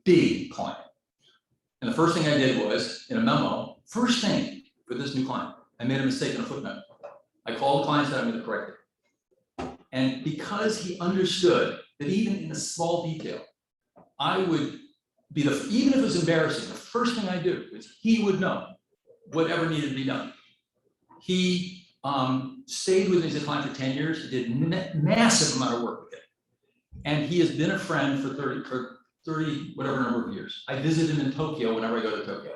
big client. And the first thing I did was, in a memo, first thing for this new client, I made a mistake in a footnote. I called the client and said, I'm going to correct it. And because he understood that even in a small detail, I would be even if it was embarrassing, the first thing I do is he would know whatever needed to be done. He stayed with me as a client for 10 years. He did massive amount of work with it. And he has been a friend for 30, whatever number of years. I visit him in Tokyo whenever I go to Tokyo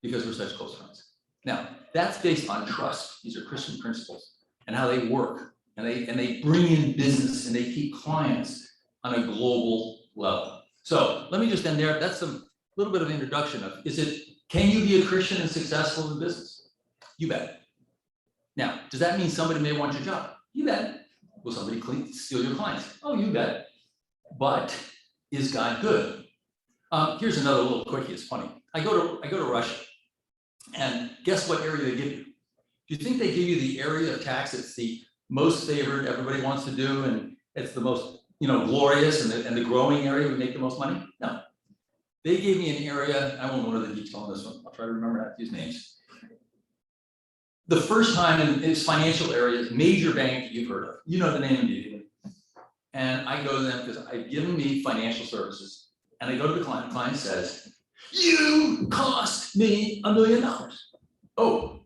because we're such close friends. Now, that's based on trust. These are Christian principles and how they work. And they bring in business and they keep clients on a global level. So let me just end there. That's a little bit of introduction of, can you be a Christian and successful in business? You bet. Now, does that mean somebody may want your job? You bet. Will somebody steal your clients? Oh, you bet. But is God good? Here's another little quickie. It's funny. I go to Russia, and guess what area they give you? Do you think they give you the area of tax that's the most favored, everybody wants to do, and it's the most glorious and the growing area would make the most money? No. They gave me an area. I won't go into the detail on this one. I'll try to remember these names. The first time in its financial areas, major bank that you've heard of, you know the name immediately. And I go to them because I've given me financial services. And I go to the client says, you cost me $1 million. Oh,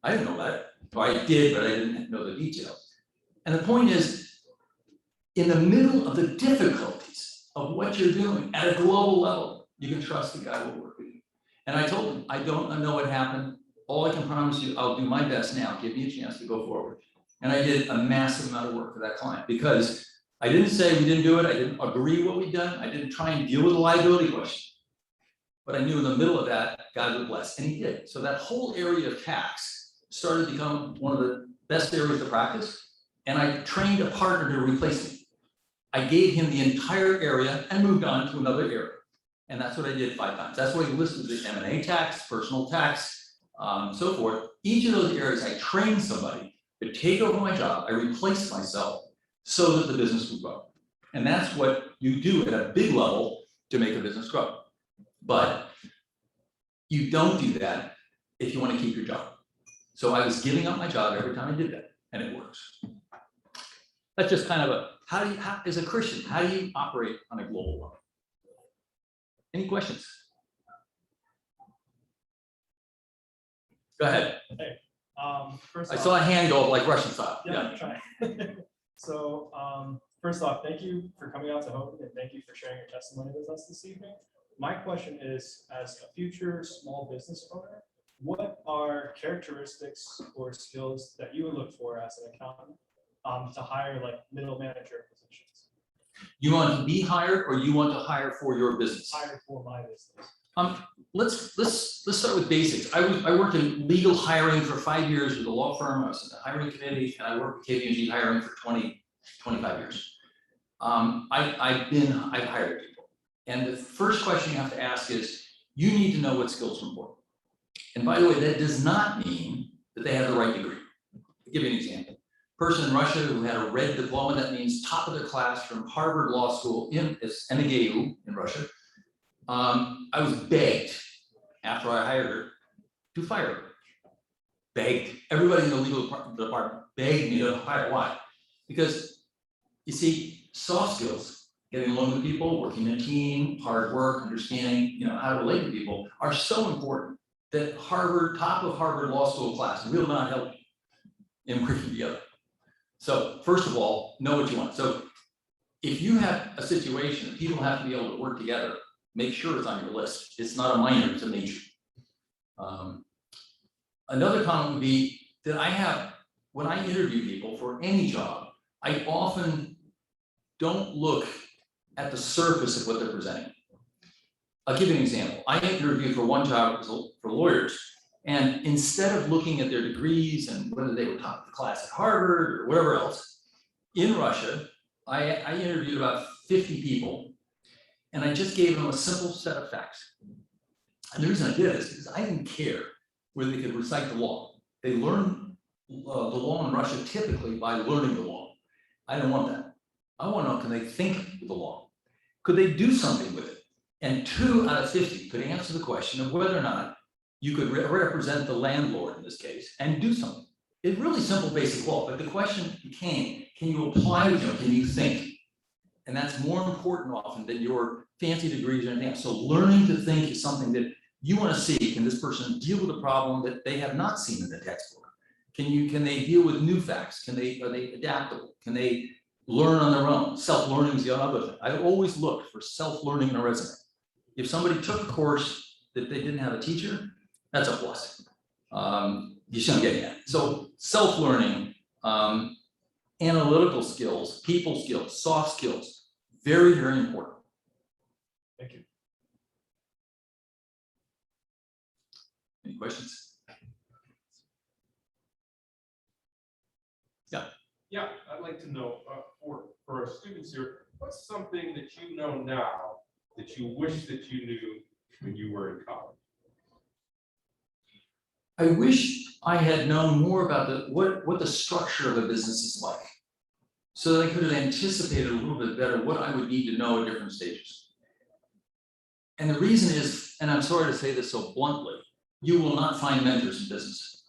I didn't know that. Or I did, but I didn't know the details. And the point is, in the middle of the difficulties of what you're doing at a global level, you can trust the guy will work with you. And I told him, I don't know what happened. All I can promise you, I'll do my best now. Give me a chance to go forward. And I did a massive amount of work for that client because I didn't say we didn't do it. I didn't agree what we'd done. I didn't try and deal with the liability question. But I knew in the middle of that, God would bless, and he did. So that whole area of tax started to become one of the best areas to practice. And I trained a partner to replace me. I gave him the entire area and moved on to another area. And that's what I did 5 times. That's why he listed the M&A tax, personal tax, so forth. Each of those areas, I trained somebody to take over my job. I replaced myself so that the business would grow. And that's what you do at a big level to make a business grow. But you don't do that if you want to keep your job. So I was giving up my job every time I did that, and it works. That's just kind of as a Christian, how do you operate on a global level? Any questions? Go ahead. Hey, first I saw a hand go up like Russian style. Yeah. Try. So first off, thank you for coming out to Houghton, and thank you for sharing your testimony with us this evening. My question is, as a future small business owner, what are characteristics or skills that you would look for as an accountant to hire like middle manager positions? You want to be hired, or you want to hire for your business? Hire for my business. Let's start with basics. I worked in legal hiring for 5 years with a law firm. I was in the hiring committee, and I worked with KPMG hiring for 25 years. I've hired people. And the first question you have to ask is, you need to know what skills are important. And by the way, that does not mean that they have the right degree. I'll give you an example. Person in Russia who had a red diploma, that means top of their class from Harvard Law School in MGU in Russia. I was begged after I hired her to fire her. Begged. Everybody in the legal department begged me to hire her. Why? Because you see, soft skills, getting along with people, working in a team, hard work, understanding how to relate to people are so important that top of Harvard Law School class will not help you in working together. So first of all, know what you want. So if you have a situation that people have to be able to work together, make sure it's on your list. It's not a minor, it's a major. Another comment would be that when I interview people for any job, I often don't look at the surface of what they're presenting. I'll give you an example. I interviewed for one job for lawyers, and instead of looking at their degrees and whether they were top of the class at Harvard or wherever else, in Russia, I interviewed about 50 people, and I just gave them a simple set of facts. And the reason I did this is because I didn't care whether they could recite the law. They learn the law in Russia typically by learning the law. I didn't want that. I want to know, can they think with the law? Could they do something with it? And 2 out of 50 could answer the question of whether or not you could represent the landlord in this case and do something. It's really simple basic law, but the question became, can you apply it, can you think? And that's more important often than your fancy degrees or anything else. So learning to think is something that you want to see. Can this person deal with a problem that they have not seen in the textbook? Can they deal with new facts? Are they adaptable? Can they learn on their own? Self-learning is the other thing. I always look for self-learning in a resume. If somebody took a course that they didn't have a teacher, that's a plus. You shouldn't get that. So self-learning, analytical skills, people skills, soft skills, very, very important. Thank you. Any questions? Yeah, I'd like to know, for our students here, what's something that you know now that you wish that you knew when you were in college? I wish I had known more about what the structure of a business is like, so that I could have anticipated a little bit better what I would need to know at different stages. And the reason is, and I'm sorry to say this so bluntly, you will not find mentors in business.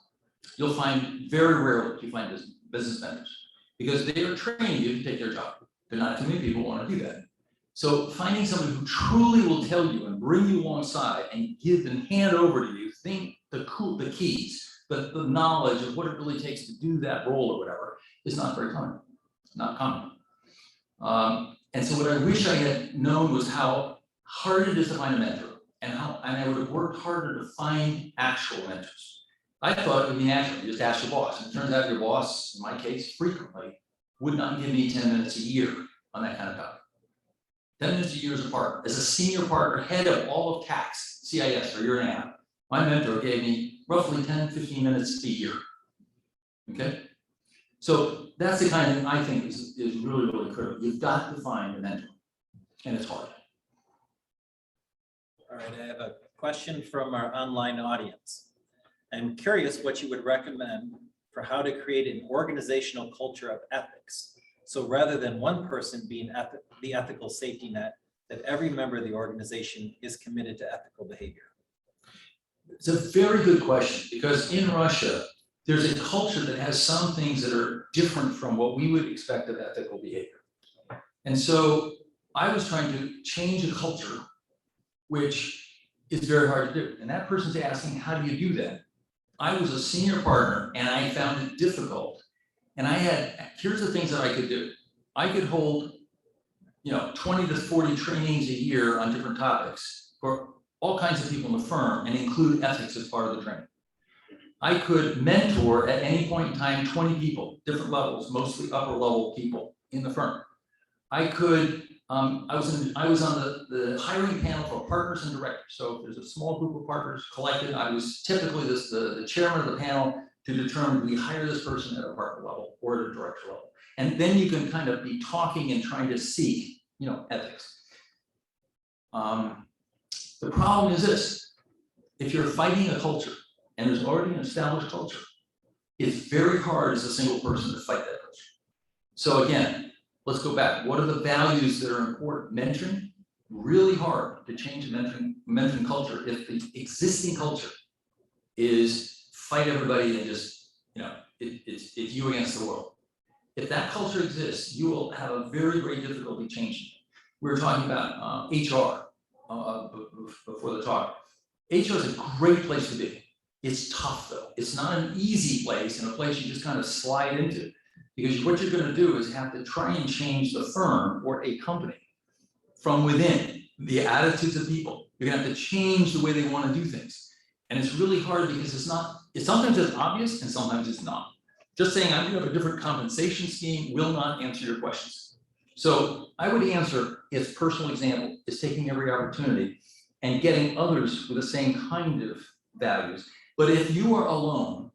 You'll find very rarely you find business mentors, because they are training you to take their job. But not too many people want to do that. So finding somebody who truly will tell you and bring you alongside and give and hand over to you the keys, the knowledge of what it really takes to do that role or whatever is not very common, not common. And so what I wish I had known was how hard it is to find a mentor, and I would have worked harder to find actual mentors. I thought it would be natural, you just ask your boss. And it turns out your boss, in my case, frequently would not give me 10 minutes a year on that kind of topic. 10 minutes a year as a partner. As a senior partner, head of all of tax, CIS for a year and a half, my mentor gave me roughly 10, 15 minutes a year. Okay? So that's the kind of thing I think is really, really critical. You've got to find a mentor, and it's hard. All right, I have a question from our online audience. I'm curious what you would recommend for how to create an organizational culture of ethics. So rather than one person being the ethical safety net, that every member of the organization is committed to ethical behavior. It's a very good question, because in Russia, there's a culture that has some things that are different from what we would expect of ethical behavior. And so I was trying to change a culture, which is very hard to do. And that person's asking, how do you do that? I was a senior partner and I found it difficult. And here's the things that I could do. I could hold, 20 to 40 trainings a year on different topics for all kinds of people in the firm and include ethics as part of the training. I could mentor at any point in time 20 people, different levels, mostly upper level people in the firm. I could, I was on the hiring panel for partners and directors. So if there's a small group of partners collected, I was typically the chairman of the panel to determine, do we hire this person at a partner level or at a director level? And then you can kind of be talking and trying to seek, ethics. The problem is this: if you're fighting a culture and there's already an established culture, it's very hard as a single person to fight that culture. So again, let's go back. What are the values that are important? Mentoring, really hard to change a mentoring culture if the existing culture is fight everybody and just, it's you against the world. If that culture exists, you will have a very great difficulty changing it. We were talking about HR before the talk. HR is a great place to be. It's tough though. It's not an easy place and a place you just kind of slide into, because what you're going to do is have to try and change the firm or a company from within, the attitudes of people. You're going to have to change the way they want to do things. And it's really hard because sometimes it's obvious and sometimes it's not. Just saying I have a different compensation scheme will not answer your questions. So I would answer its personal example is taking every opportunity and getting others with the same kind of values. But if you are alone,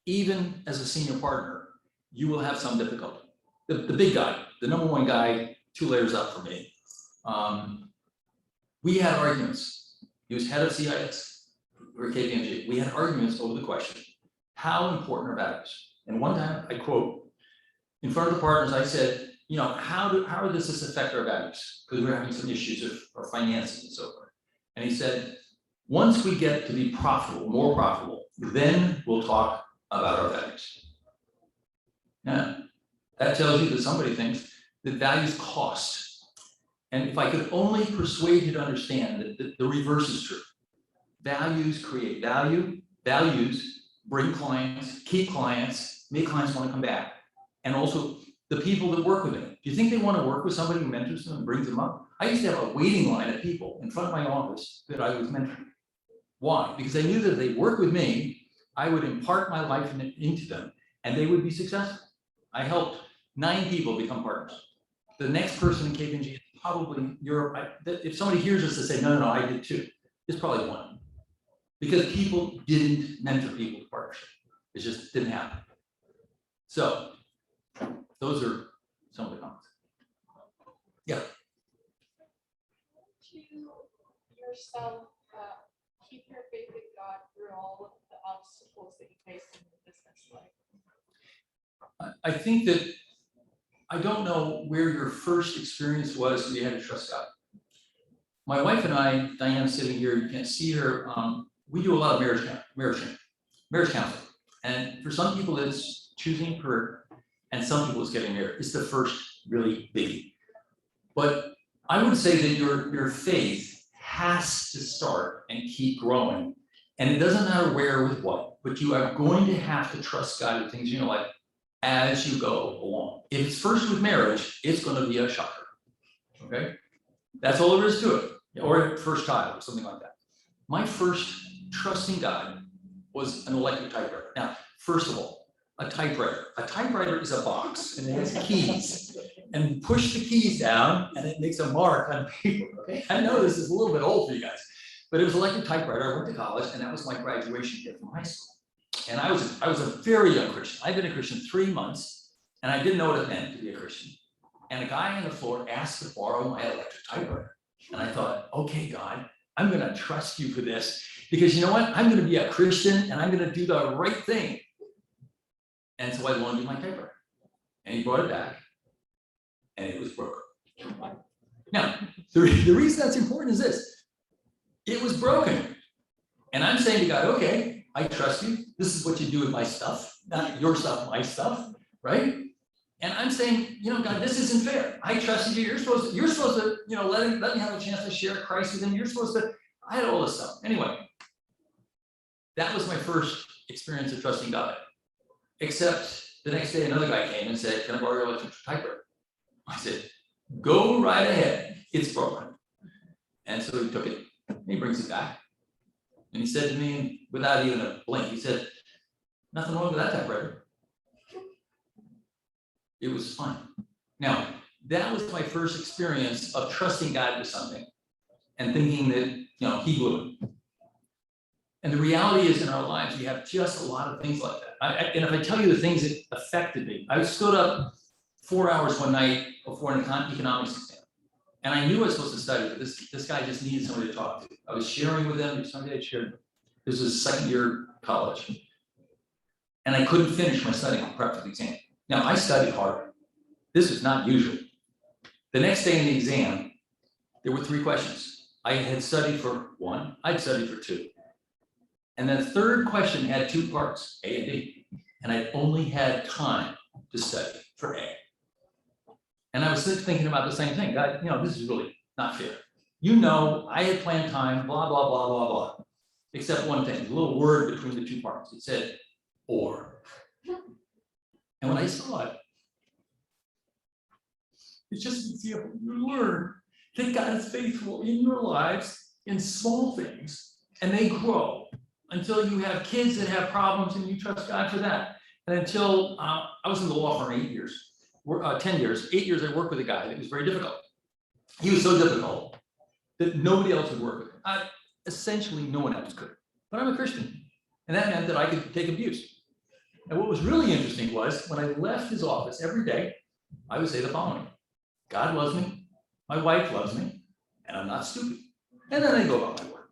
even as a senior partner, you will have some difficulty. The big guy, the number one guy, 2 layers up for me. We had arguments. He was head of CIS or KPMG. We had arguments over the question, how important are values? And one time, I quote, in front of the partners, I said, how does this affect our values? Because we're having some issues of our finances and so forth. And he said, once we get to be profitable, more profitable, then we'll talk about our values. Now, that tells you that somebody thinks that values cost. And if I could only persuade you to understand that the reverse is true. Values create value, values bring clients, keep clients, make clients want to come back. And also the people that work with me. Do you think they want to work with somebody who mentors them and brings them up? I used to have a waiting line of people in front of my office that I was mentoring. Why? Because I knew that if they work with me, I would impart my life into them and they would be successful. I helped 9 people become partners. The next person in KPMG is probably Europe. If somebody hears us and say, no, I did too, it's probably 1. Because people didn't mentor people to partnership. It just didn't happen. So those are some of the comments. Yeah. To yourself, keep your faith in God through all of the obstacles that you face in your business life. I think that I don't know where your first experience was when you had to trust God. My wife and I, Diane sitting here, you can't see her, we do a lot of marriage counseling. And for some people it's choosing a career, and some people it's getting married. It's the first really biggie. But I would say that your faith has to start and keep growing. And it doesn't matter where or with what, but you are going to have to trust God with things in your life as you go along. If it's first with marriage, it's going to be a shocker. Okay? That's all there is to it. Or first child or something like that. My first trusting God was an electric typewriter. Now, first of all, a typewriter. A typewriter is a box and it has keys. And you push the keys down and it makes a mark on paper. Okay? I know this is a little bit old for you guys, but it was an electric typewriter. I went to college and that was my graduation gift from high school. And I was a very young Christian. I'd been a Christian 3 months and I didn't know what it meant to be a Christian. And a guy on the floor asked to borrow my electric typewriter. And I thought, okay, God, I'm going to trust you for this because you know what? I'm going to be a Christian and I'm going to do the right thing. And so I loaned him my typewriter and he brought it back and it was broken. Now, the reason that's important is this. It was broken. And I'm saying to God, okay, I trust you. This is what you do with my stuff, not your stuff, my stuff, right? And I'm saying, you know, God, this isn't fair. I trusted you. You're supposed to, you know, let me have a chance to share Christ with him. You're supposed to, I had all this stuff. Anyway, that was my first experience of trusting God. Except the next day, another guy came and said, can I borrow your electric typewriter? I said, go right ahead. It's broken. And so he took it and he brings it back. And he said to me, without even a blink, he said, nothing wrong with that typewriter. It was fine. Now, that was my first experience of trusting God with something and thinking that, you know, he would. And the reality is in our lives, we have just a lot of things like that. And if I tell you the things that affected me, I stood up 4 hours one night before an economics exam. And I knew I was supposed to study, but this guy just needed somebody to talk to. I was sharing with him, somebody I shared. This was second year college. And I couldn't finish my studying prep for the exam. Now, I studied hard. This is not usual. The next day in the exam, there were 3 questions. I had studied for 1, I'd studied for 2. And the third question had 2 parts, A and B. And I only had time to study for A. And I was thinking about the same thing. God, you know, this is really not fair. You know, I had planned time, blah, blah, blah, blah, blah. Except one thing, a little word between the 2 parts. It said, or. And when I saw it, it's just an example. You learn that God is faithful in your lives in small things, and they grow until you have kids that have problems and you trust God for that. And until I was in the law firm 8 years, 10 years, 8 years, I worked with a guy that was very difficult. He was so difficult that nobody else would work with him. Essentially, no one else could. But I'm a Christian, and that meant that I could take abuse. And what was really interesting was when I left his office every day, I would say the following: God loves me, my wife loves me, and I'm not stupid. And then I go about my work.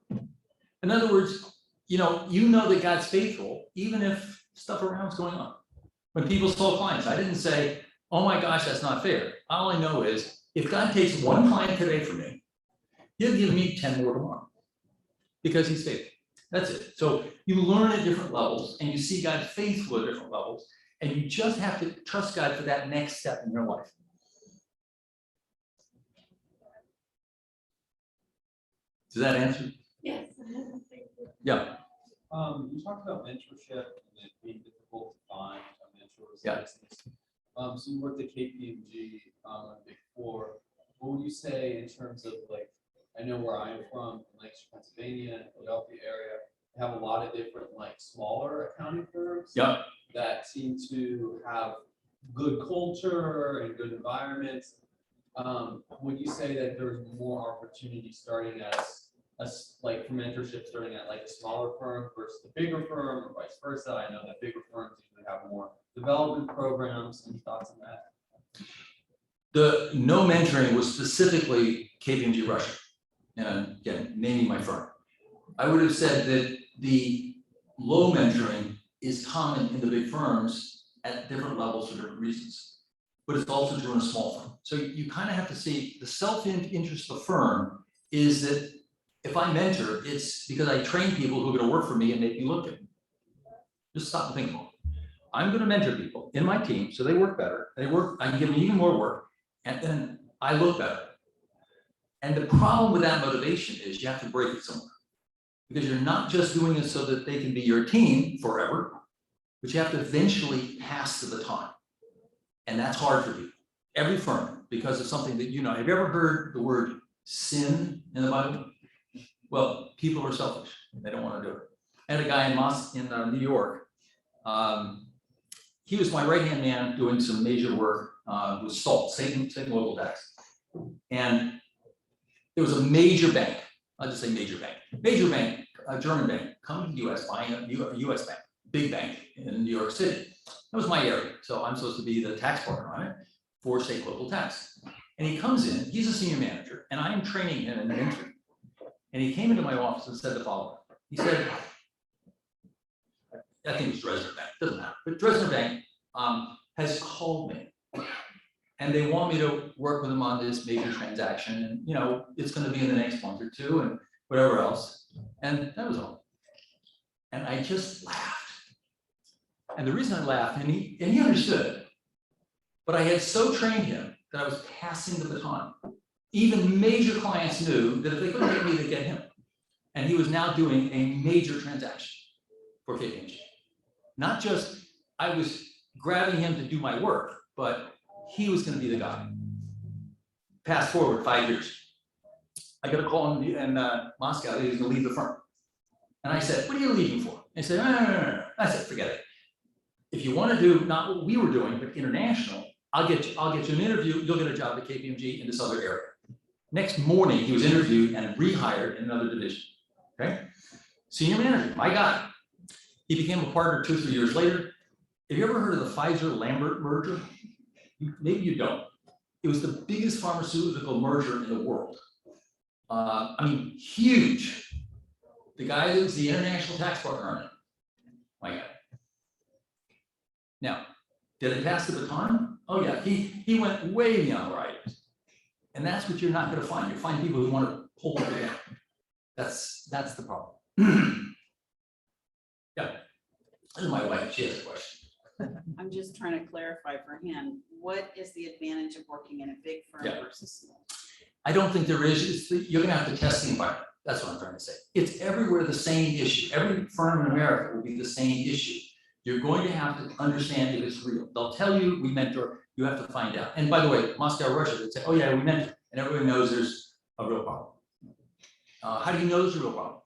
In other words, you know that God's faithful, even if stuff around is going on. When people saw clients, I didn't say, oh my gosh, that's not fair. All I know is if God takes 1 client today from me, he'll give me 10 more tomorrow. because he's faithful. That's it. So you learn at different levels and you see God faithful at different levels. And you just have to trust God for that next step in your life. Does that answer? Yes. Yeah. You talked about mentorship and it being difficult to find a mentor. Yeah. So you worked at KPMG, Big Four. What would you say in terms of like, I know where I am from, in Lancaster, Pennsylvania, Philadelphia area, they have a lot of different like smaller accounting firms. Yeah. That seem to have good culture and good environments. Would you say that there's more opportunity starting as like for mentorship starting at like a smaller firm versus the bigger firm or vice versa? I know that bigger firms usually have more development programs. Any thoughts on that? The no mentoring was specifically KPMG Russia. And again, naming my firm. I would have said that the low mentoring is common in the big firms at different levels for different reasons. But it's also true in a small firm. So you kind of have to see the self-interest of the firm is that if I mentor, it's because I train people who are going to work for me and make me look good. Just stop and think about it. I'm going to mentor people in my team so they work better. I can give them even more work, and then I look better. And the problem with that motivation is you have to break it somewhere. Because you're not just doing it so that they can be your team forever, but you have to eventually pass the baton. And that's hard for people. Every firm, because of something that you know. Have you ever heard the word sin in the Bible? Well, people are selfish. They don't want to do it. I had a guy in New York. He was my right-hand man doing some major work with SALT, state and local tax. And there was a major bank. I'll just say major bank, a German bank, coming to the US, buying a US bank, big bank in New York City. That was my area. So I'm supposed to be the tax partner on it for state local tax. And he comes in, he's a senior manager, and I am training him in mentoring. And he came into my office and said the following. He said, I think it was Dresdner Bank, doesn't matter, but Dresdner Bank has called me. And they want me to work with them on this major transaction. And, you know, it's going to be in the next month or two and whatever else. And that was all. And I just laughed. And the reason I laughed, and he understood, but I had so trained him that I was passing the baton. Even major clients knew that if they couldn't get me, they'd get him. And he was now doing a major transaction for KPMG. Not just, I was grabbing him to do my work, but he was going to be the guy. Fast forward 5 years. I got a call in Moscow that he was going to leave the firm. And I said, what are you leaving for? And he said, no. I said, forget it. If you want to do not what we were doing, but international, I'll get you an interview. You'll get a job at KPMG in this other area. Next morning, he was interviewed and rehired in another division. Okay? Senior manager, my guy. He became a partner 2 or 3 years later. Have you ever heard of the Pfizer-Lambert merger? Maybe you don't. It was the biggest pharmaceutical merger in the world. I mean, huge. The guy that was the international tax partner on it, my guy. Now, did it pass the baton? Oh yeah, he went way beyond where I was. And that's what you're not going to find. You find people who want to pull it down. That's the problem. Yeah, this is my wife. She has a question. I'm just trying to clarify for him, what is the advantage of working in a big firm Yeah. versus small? I don't think there is. You're going to have to test the environment. That's what I'm trying to say. It's everywhere the same issue. Every firm in America will be the same issue. You're going to have to understand if it's real. They'll tell you we mentor. You have to find out. And by the way, Moscow, Russia, they say, oh yeah, we mentor. And everybody knows there's a real problem. How do you know there's a real problem?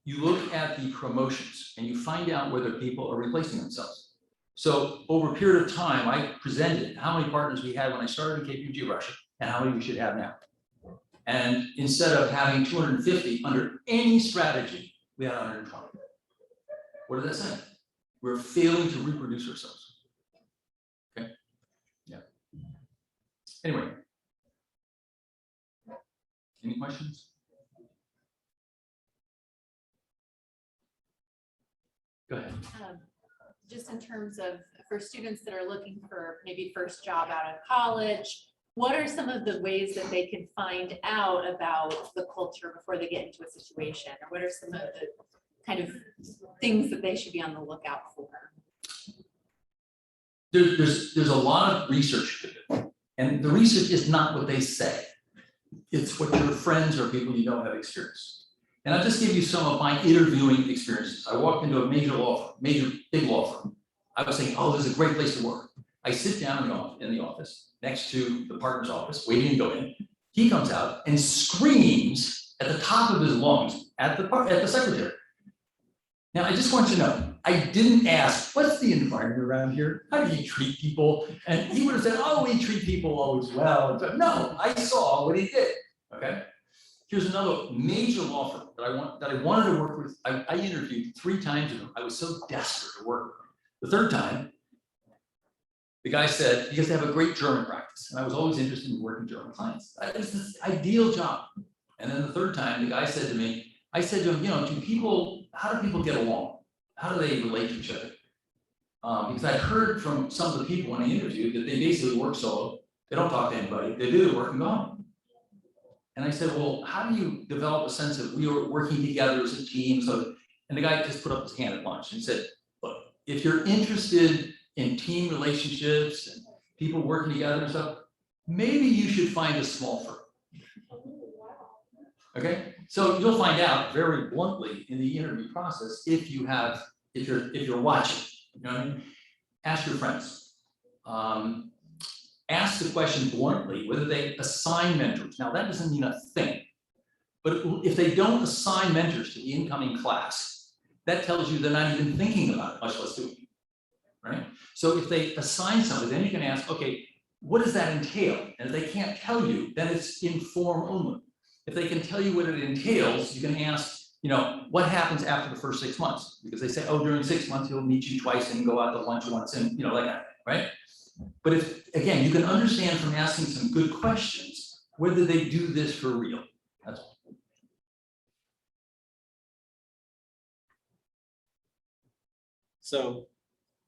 You look at the promotions and you find out whether people are replacing themselves. So over a period of time, I presented how many partners we had when I started in KPMG Russia and how many we should have now. And instead of having 250 under any strategy, we had 120. What does that say? We're failing to reproduce ourselves. Okay. Yeah. Anyway. Any questions? Go ahead. Just in terms of for students that are looking for maybe first job out of college, what are some of the ways that they can find out about the culture before they get into a situation? Or what are some of the kind of things that they should be on the lookout for? There's a lot of research to it, and the research is not what they say. It's what your friends or people you know have experienced. And I'll just give you some of my interviewing experiences. I walked into a major big law firm. I was saying, oh, this is a great place to work. I sit down in the office next to the partner's office, waiting to go in. He comes out and screams at the top of his lungs at the secretary. Now, I just want you to know, I didn't ask, what's the environment around here? How do you treat people? And he would have said, oh, we treat people always well. No, I saw what he did, okay? Here's another major law firm that I wanted to work with. I interviewed 3 times with him. I was so desperate to work with him. The third time, the guy said, because they have a great German practice. And I was always interested in working with German clients. It was this ideal job. And then the third time, the guy said to me, I said to him, you know, how do people get along? How do they relate to each other? Because I heard from some of the people when I interviewed that they basically work solo. They don't talk to anybody. They do their work and go home. And I said, well, how do you develop a sense of we are working together as a team? And the guy just put up his hand at lunch and said, look, if you're interested in team relationships and people working together and stuff, maybe you should find a small firm. Okay, so you'll find out very bluntly in the interview process if you're watching. You know what I mean? Ask your friends. Ask the question bluntly whether they assign mentors. Now that doesn't mean a thing, but if they don't assign mentors to the incoming class, that tells you they're not even thinking about it, much less doing it, right? So if they assign somebody, then you can ask, okay, what does that entail? And if they can't tell you, then it's inform only. If they can tell you what it entails, you can ask, you know, what happens after the first 6 months? Because they say, oh, during 6 months, he'll meet you twice and go out to lunch once and, you know, like that, right? But if, again, you can understand from asking some good questions, whether they do this for real. That's all. So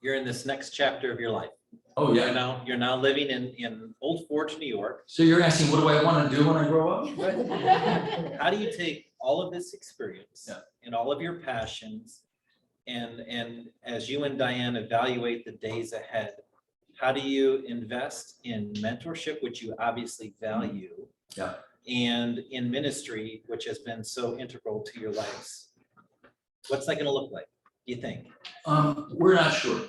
you're in this next chapter of your life. Oh, yeah. You're now living in Old Forge, New York. So you're asking, what do I want to do when I grow up? How do you take all of this experience Yeah. and all of your passions, and as you and Diane evaluate the days ahead, how do you invest in mentorship, which you obviously value, Yeah. and in ministry, which has been so integral to your lives? What's that going to look like, do you think? We're not sure,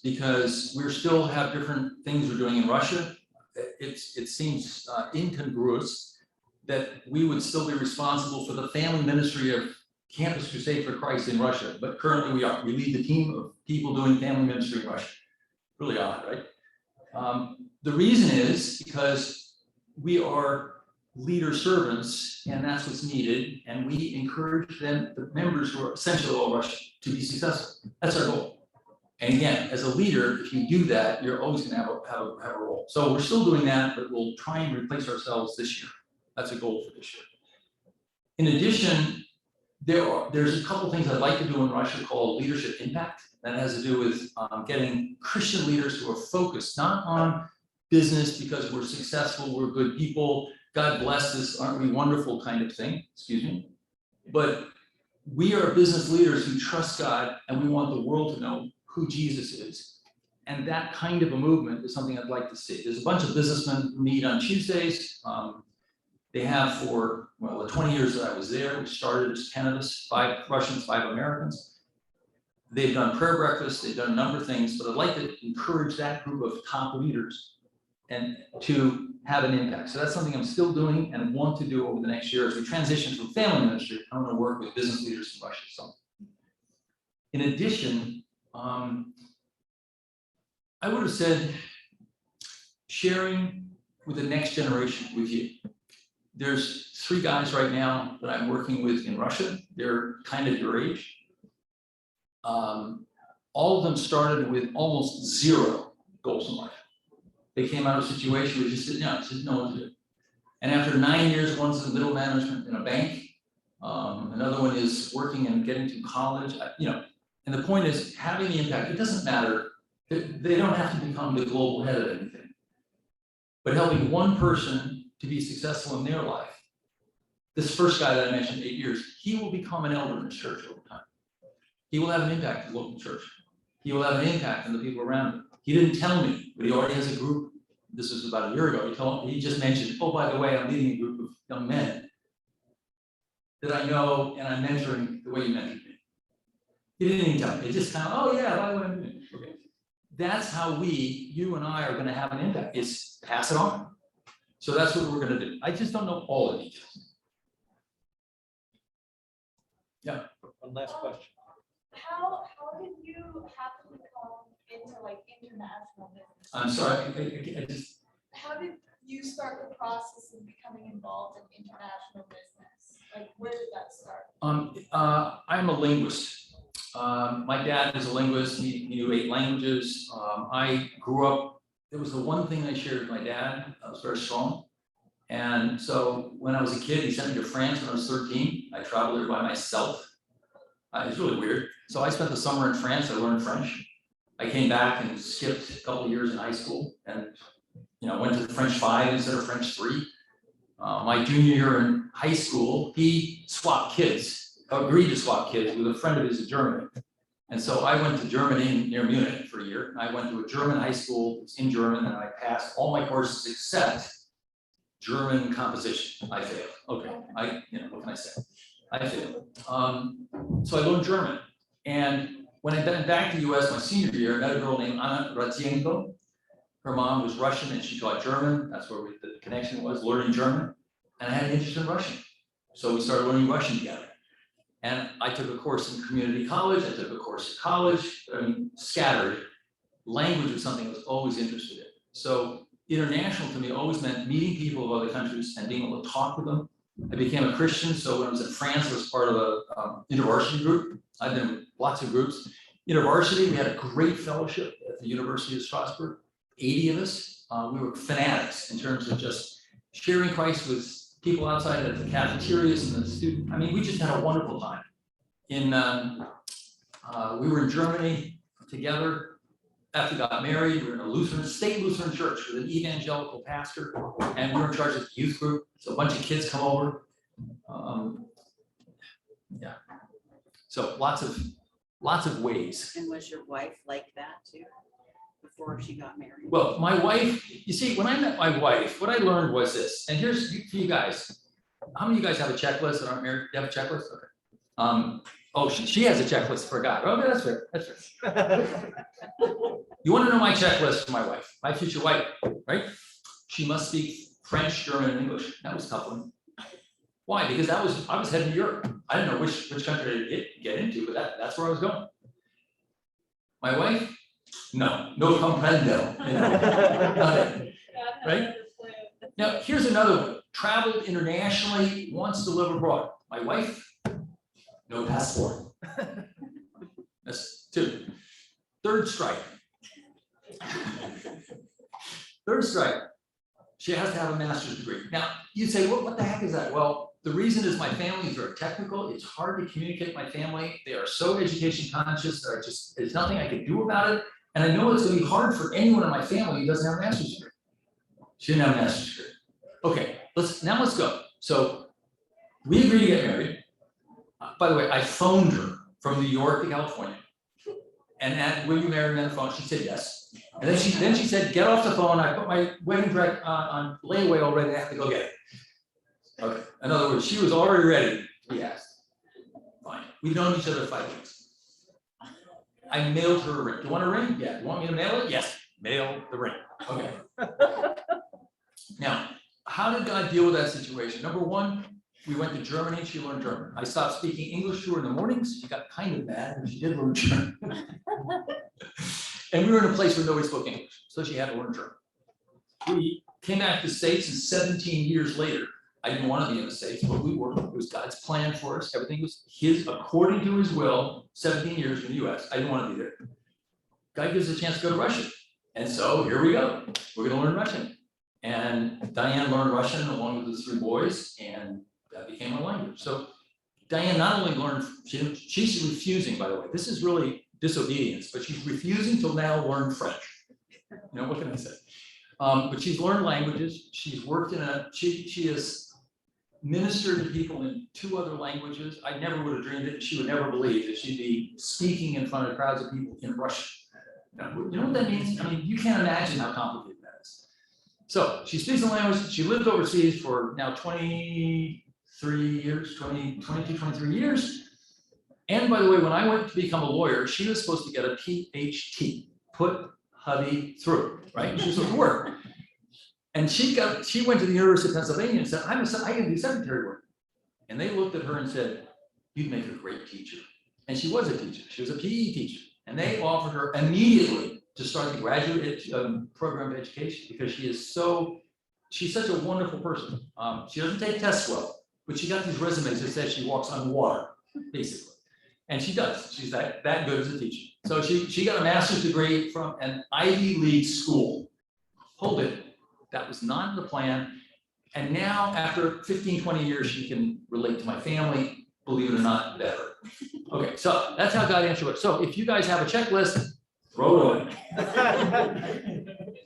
because we still have different things we're doing in Russia. It seems incongruous that we would still be responsible for the family ministry of Campus Crusade for Christ in Russia, but currently we are. We lead the team of people doing family ministry in Russia. Really odd, right? The reason is because we are leader servants, and that's what's needed, and we encourage them, the members who are essentially all Russian, to be successful. That's our goal. And again, as a leader, if you do that, you're always going to have a role. So we're still doing that, but we'll try and replace ourselves this year. That's a goal for this year. In addition, there's a couple things I'd like to do in Russia called leadership impact. That has to do with getting Christian leaders who are focused not on business because we're successful, we're good people, God bless us, aren't we wonderful kind of thing, excuse me. But we are business leaders who trust God, and we want the world to know who Jesus is. And that kind of a movement is something I'd like to see. There's a bunch of businessmen who meet on Tuesdays. They have for, well, the 20 years that I was there. We started as 10 of us, 5 Russians, 5 Americans. They've done prayer breakfast, they've done a number of things, but I'd like to encourage that group of top leaders and to have an impact. So that's something I'm still doing and want to do over the next year as we transition from family ministry. I want to work with business leaders in Russia. So, in addition, I would have said sharing with the next generation with you. There's 3 guys right now that I'm working with in Russia. They're kind of your age. All of them started with almost 0 goals in life. They came out of a situation where just said, no, just no one to do. And after 9 years, one's in middle management in a bank. Another one is working and getting to college. You know, and the point is having the impact. It doesn't matter. They don't have to become the global head of anything. but helping one person to be successful in their life. This first guy that I mentioned, 8 years, he will become an elder in his church over time. He will have an impact in the local church. He will have an impact on the people around him. He didn't tell me, but he already has a group. This was about a year ago. He just mentioned, oh, by the way, I'm leading a group of young men that I know and I'm mentoring the way you mentored me. He didn't even tell me. It just kind of, oh yeah, by the way, I'm doing it. Okay. That's how you and I are going to have an impact. Is pass it on. So that's what we're going to do. I just don't know all the details. Yeah. One last question. How did you happen to come into like international business? I'm sorry. I just. How did you start the process of becoming involved in international business? Like, where did that start? I'm a linguist. My dad was a linguist. He knew 8 languages. I grew up. It was the one thing I shared with my dad. I was very strong. And so when I was a kid, he sent me to France when I was 13. I traveled there by myself. It was really weird. So I spent the summer in France. I learned French. I came back and skipped a couple of years in high school and, went to the French 5 instead of French 3. My junior year in high school, he swapped kids, agreed to swap kids with a friend of his in Germany. And so I went to Germany near Munich for a year. I went to a German high school in German and I passed all my courses except German composition. I failed. Okay, what can I say? I failed. So I learned German. And when I went back to the US my senior year, I met a girl named Anna Ratzienko. Her mom was Russian and she taught German. That's where the connection was, learning German. And I had an interest in Russian. So we started learning Russian together. And I took a course in community college. I took a course at college, scattered. Language was something I was always interested in. So international to me always meant meeting people of other countries and being able to talk with them. I became a Christian, so when I was in France, I was part of a university group. I've been with lots of groups. University, we had a great fellowship at the University of Strasbourg, 80 of us. We were fanatics in terms of just sharing Christ with people outside of the cafeterias and the student. I mean, we just had a wonderful time. We were in Germany together. After we got married, we were in a state Lutheran church with an evangelical pastor, and we were in charge of the youth group. So a bunch of kids come over. Yeah. So lots of ways. And was your wife like that too, before she got married? Well, my wife, you see, when I met my wife, what I learned was this, and here's for you guys. How many of you guys have a checklist that aren't married? You have a checklist? Okay. Oh, she has a checklist for a guy. Okay, that's fair. That's fair. You want to know my checklist for my wife, my future wife, right? She must speak French, German, and English. That was a tough one. Why? Because I was heading to Europe. I didn't know which country to get into, but that's where I was going. My wife, no comprendo. Right? Now, here's another one. Traveled internationally, wants to live abroad. My wife, no passport. That's 2. Third strike. Third strike. She has to have a master's degree. Now, you say, what the heck is that? Well, the reason is my family is very technical. It's hard to communicate with my family. They are so education conscious. There's nothing I can do about it. And I know it's going to be hard for anyone in my family who doesn't have a master's degree. She didn't have a master's degree. Okay, let's go. So we agreed to get married. By the way, I phoned her from New York to California. And will you marry me on the phone? She said yes. And then she said, get off the phone. I put my wedding dress on layaway already. I have to go get it. Okay. In other words, she was already ready to be asked. Fine. We've known each other 5 weeks. I mailed her a ring. Do you want a ring? Yeah. You want me to mail it? Yes. Mail the ring. Okay. Now, how did God deal with that situation? Number one, we went to Germany and she learned German. I stopped speaking English to her in the mornings. She got kind of mad and she did learn German. And we were in a place where nobody spoke English, so she had to learn German. We came back to the States and 17 years later, I didn't want to be in the States, but we were. It was God's plan for us. Everything was his, according to his will, 17 years in the US. I didn't want to be there. God gives us a chance to go to Russia. And so here we go. We're going to learn Russian. And Diane learned Russian along with the 3 boys, and that became our language. So Diane not only learned, she's refusing, by the way. This is really disobedience, but she's refusing to now learn French. What can I say? But she's learned languages. She's worked she has ministered to people in 2 other languages. I never would have dreamed it. She would never believe that she'd be speaking in front of crowds of people in Russian. You know what that means? I mean, you can't imagine how complicated that is. So she speaks the language. She lived overseas for now 23 years, 23 years. And by the way, when I went to become a lawyer, she was supposed to get a PhD, put hubby through, right? She was supposed to work. And she went to the University of Pennsylvania and said, I can do secretary work. And they looked at her and said, you'd make a great teacher. And she was a teacher. She was a PE teacher. And they offered her immediately to start the graduate program of education because she's such a wonderful person. She doesn't take tests well, but she got these resumes that says she walks on water, basically. And she does. She's that good as a teacher. So she got a master's degree from an Ivy League school. Hold it. That was not the plan. And now, after 15, 20 years, she can relate to my family, believe it or not, better. Okay, so that's how God answered it. So if you guys have a checklist, throw it away.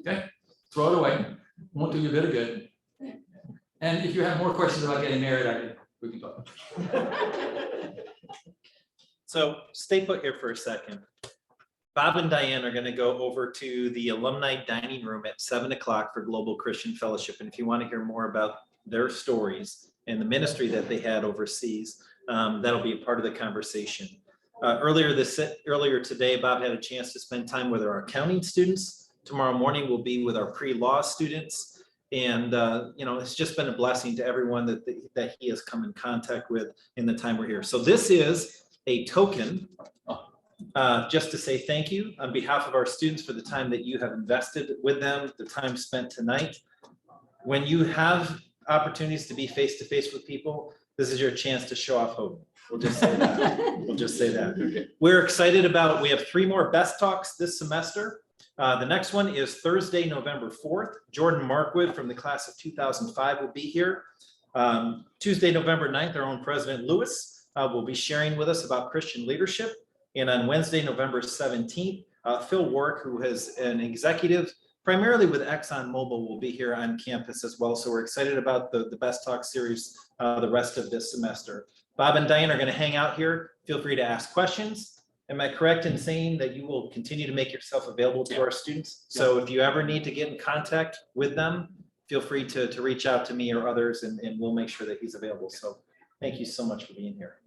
Okay, throw it away. Won't do you a bit of good. And if you have more questions about getting married, we can talk. So stay put here for a second. Bob and Diane are going to go over to the alumni dining room at 7 o'clock for Global Christian Fellowship. And if you want to hear more about their stories and the ministry that they had overseas, that'll be a part of the conversation. Earlier today, Bob had a chance to spend time with our accounting students. Tomorrow morning we'll be with our pre-law students. And it's just been a blessing to everyone that he has come in contact with in the time we're here. So this is a token just to say thank you on behalf of our students for the time that you have invested with them, the time spent tonight. When you have opportunities to be face-to-face with people, this is your chance to show off hope. We'll just say that. We'll just say that. Okay. We're excited about, we have 3 more best talks this semester. The next one is Thursday, November 4th. Jordan Markwood from the class of 2005 will be here. Tuesday, November 9th, our own President Lewis will be sharing with us about Christian leadership. And on Wednesday, November 17th, Phil Warwick, who is an executive primarily with ExxonMobil, will be here on campus as well. So we're excited about the Best Talk series the rest of this semester. Bob and Diane are going to hang out here. Feel free to ask questions. Am I correct in saying that you will continue to make yourself available to our students? So if you ever need to get in contact with them, feel free to reach out to me or others, and we'll make sure that he's available. So thank you so much for being here.